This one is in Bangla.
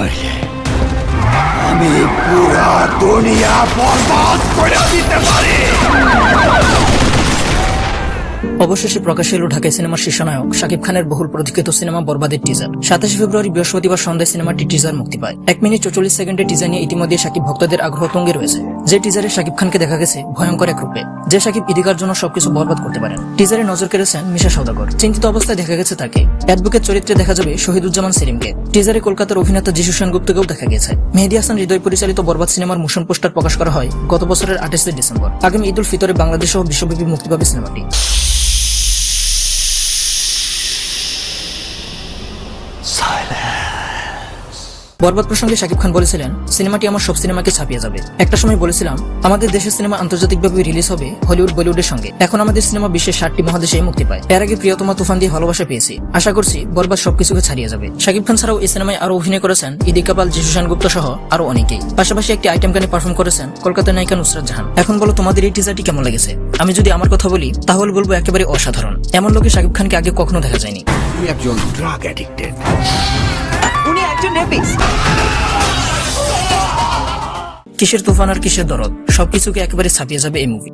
পারলে আমি পুরা দুনিয়া বরবাদ করে দিতে পারি। অবশেষে প্রকাশ এলো ঢাকায় সিনেমার শীর্ষনায়ক শাকিব খানের বহুল প্রতীক্ষিত সিনেমা বরবাদের টিজার। 27 ফেব্রুয়ারি বৃহস্পতিবার সন্ধ্যায় সিনেমাটি টিজার মুক্তি পায়। 1 মিনিট 44 সেকেন্ডের টিজার নিয়ে ইতিমধ্যে শাকিব ভক্তদের আগ্রহ তুঙ্গে রয়েছে। যে টিজারে শাকিব খানকে দেখা গেছে ভয়ঙ্কর এক রূপে, যে শাকিব ইদিকার জন্য সবকিছু বরবাদ করতে পারেন। টিজারে নজর কেড়েছেন মিশা সওদাগর। চিন্তিত অবস্থায় দেখা গেছে তাকে। অ্যাডভোকেট চরিত্রে দেখা যাবে শহীদুজ্জামান সেলিমকে। টিজারে কলকাতার অভিনেতা যিশু সেনগুপ্তকেও দেখা গেছে। মেহেদী হাসান হৃদয় পরিচালিত বরবাদ সিনেমার মোশন পোস্টার প্রকাশ করা হয় গত বছরের 28 ডিসেম্বর। আগামী ঈদ উল ফিতরে বাংলাদেশ সহ বিশ্বব্যাপী মুক্তি পাবে সিনেমাটি। বরবাদ প্রসঙ্গে শাকিব খান বলেছিলেন, সিনেমাটি আমার সব সিনেমাকে ছাপিয়ে যাবে। একটা সময় বলেছিলাম আমাদের দেশের সিনেমা আন্তর্জাতিকভাবে রিলিজ হবে হলিউড বলিউডের সঙ্গে। এখন আমাদের সিনেমা বিশ্বের 60টি মহাদেশে মুক্তি পায়। এর আগে প্রিয়তমা তুফান দিয়ে ভালোবাসা পেয়েছি। আশা করছি বরবাদ সবকিছুকে ছাড়িয়ে যাবে। শাকিব খান ছাড়াও এই সিনেমায় আরো অভিনয় করেছেন ইদিকা পাল, যিশু সেনগুপ্ত সহ আরো অনেকেই। পাশাপাশি একটি আইটেম গানে পারফর্ম করেছেন কলকাতার নায়িকা নুসরাত জাহান। এখন বলো তোমাদের এই টিজারটি কেমন লেগেছে? আমি যদি আমার কথা বলি তাহলে বলবো একেবারে অসাধারণ। এমন লোকে শাকিব খানকে আগে কখনো দেখা যায়নি। তুমি একজন ড্রাগ অ্যাডিক্টেড। উনি একজন রেপিস্ট। কিসের তুফান আর কিসের দরদ, সবকিছুকে একেবারে ছাপিয়ে যাবে এই মুভি।